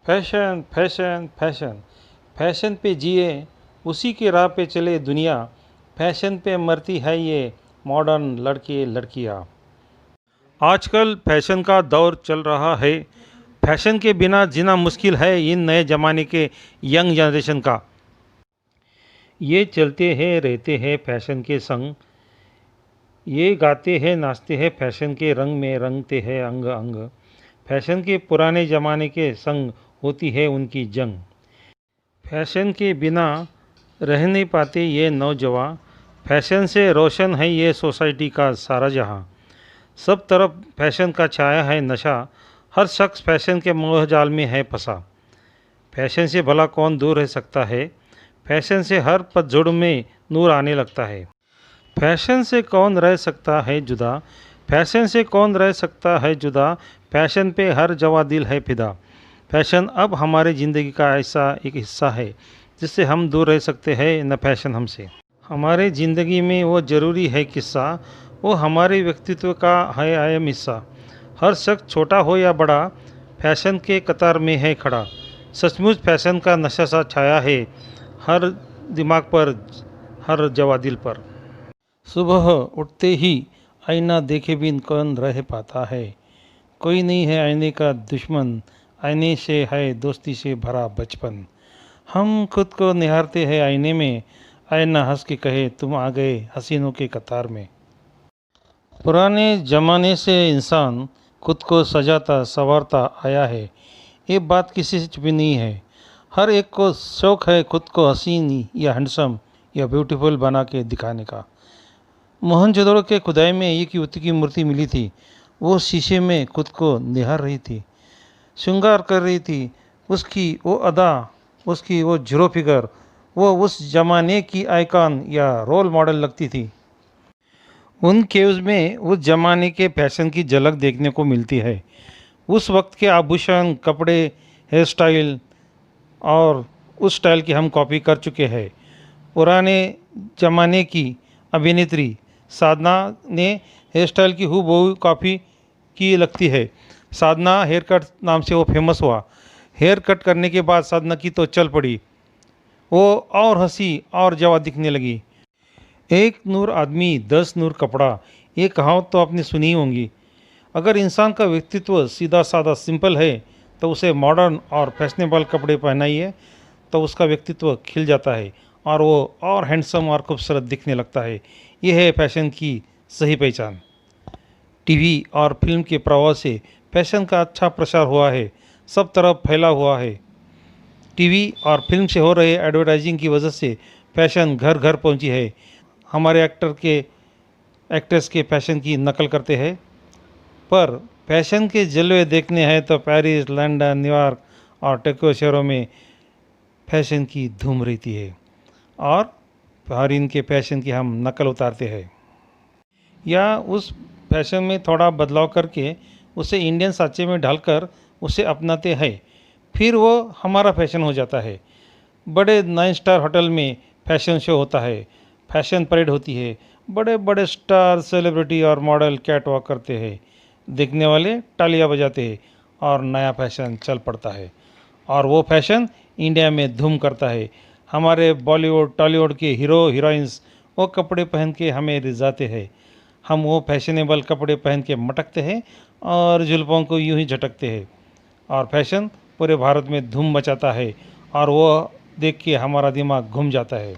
Fashion fashion fashion fashion पे जिए, उसी की राह पे चले दुनिया। फैशन पे मरती है ये मॉडर्न लड़के लड़कियाँ। आजकल फैशन का दौर चल रहा है। फैशन के बिना जीना मुश्किल है इन नए ज़माने के यंग जनरेशन का। ये चलते हैं रहते हैं फैशन के संग, ये गाते हैं नाचते हैं फैशन के रंग में रंगते हैं अंग अंग। फैशन के पुराने ज़माने के संग होती है उनकी जंग। फैशन के बिना रह नहीं पाते ये नौजवान। फैशन से रोशन है ये सोसाइटी का सारा जहां। सब तरफ फैशन का छाया है नशा, हर शख्स फैशन के मोह जाल में है फंसा। फैशन से भला कौन दूर रह सकता है, फैशन से हर पतझड़ में नूर आने लगता है। फैशन से कौन रह सकता है जुदा, फैशन से कौन रह सकता है जुदा। फैशन पे हर जवा दिल है फिदा। फैशन अब हमारी ज़िंदगी का ऐसा एक हिस्सा है जिससे हम दूर रह सकते हैं न फैशन हमसे। हमारे ज़िंदगी में वो ज़रूरी है किस्सा, वो हमारे व्यक्तित्व का है अहम हिस्सा। हर शख्स छोटा हो या बड़ा फैशन के कतार में है खड़ा। सचमुच फैशन का नशा सा छाया है हर दिमाग पर, हर जवा दिल पर। सुबह उठते ही आईना देखे बिन कौन रह पाता है। कोई नहीं है आईने का दुश्मन, आईने से है दोस्ती से भरा बचपन। हम खुद को निहारते हैं आईने में, आईना हंस के कहे तुम आ गए हसीनों के कतार में। पुराने ज़माने से इंसान खुद को सजाता संवारता आया है, ये बात किसी से छुपी नहीं है। हर एक को शौक़ है खुद को हसीन या हैंडसम या ब्यूटीफुल बना के दिखाने का। मोहनजोदड़ो के खुदाई में एक युवती की मूर्ति मिली थी। वो शीशे में खुद को निहार रही थी, श्रृंगार कर रही थी। उसकी वो अदा, उसकी वो जीरो फिगर, वो उस ज़माने की आइकॉन या रोल मॉडल लगती थी। उन केव्स में उस ज़माने के फैशन की झलक देखने को मिलती है। उस वक्त के आभूषण, कपड़े, हेयर स्टाइल और उस स्टाइल की हम कॉपी कर चुके हैं। पुराने ज़माने की अभिनेत्री साधना ने हेयर स्टाइल की हूबहू कॉपी की लगती है। साधना हेयर कट नाम से वो फेमस हुआ। हेयर कट करने के बाद साधना की तो चल पड़ी, वो और हंसी और जवा दिखने लगी। एक नूर आदमी 10 नूर कपड़ा, ये कहावत तो आपने सुनी होंगी। अगर इंसान का व्यक्तित्व सीधा साधा सिंपल है तो उसे मॉडर्न और फैशनेबल कपड़े पहनाइए तो उसका व्यक्तित्व खिल जाता है और वो और हैंडसम और खूबसूरत दिखने लगता है। यह है फैशन की सही पहचान। टीवी और फिल्म के प्रभाव से फैशन का अच्छा प्रचार हुआ है, सब तरफ फैला हुआ है। टीवी और फिल्म से हो रहे एडवर्टाइजिंग की वजह से फैशन घर घर पहुंची है। हमारे एक्ट्रेस के फैशन की नकल करते हैं, पर फैशन के जलवे देखने हैं तो पेरिस, लंदन, न्यूयॉर्क और टोक्यो शहरों में फैशन की धूम रहती है और फॉरेन के फैशन की हम नकल उतारते हैं या उस फैशन में थोड़ा बदलाव करके उसे इंडियन सांचे में ढालकर उसे अपनाते हैं। फिर वो हमारा फैशन हो जाता है। बड़े 9 स्टार होटल में फैशन शो होता है, फैशन परेड होती है। बड़े बड़े स्टार, सेलिब्रिटी और मॉडल कैट वॉक करते हैं। देखने वाले तालियां बजाते हैं और नया फैशन चल पड़ता है और वो फैशन इंडिया में धूम करता है। हमारे बॉलीवुड टॉलीवुड के हीरो हीरोइंस वो कपड़े पहन के हमें रिझाते हैं। हम वो फैशनेबल कपड़े पहन के मटकते हैं और जुल्फों को यूं ही झटकते हैं और फैशन पूरे भारत में धूम मचाता है और वो देख के हमारा दिमाग घूम जाता है।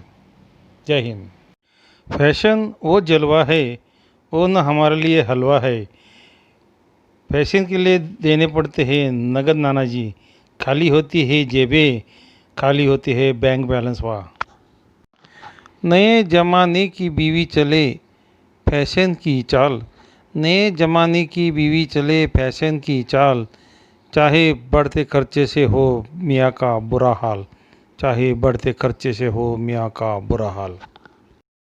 जय हिंद। फैशन वो जलवा है, वो न हमारे लिए हलवा है। फैशन के लिए देने पड़ते हैं नगद नाना जी, खाली होती है जेबें, खाली होती है बैंक बैलेंस। वाह। नए ज़माने की बीवी चले फैशन की चाल, नए ज़माने की बीवी चले फैशन की चाल। चाहे बढ़ते खर्चे से हो मियाँ का बुरा हाल, चाहे बढ़ते खर्चे से हो मियाँ का बुरा हाल।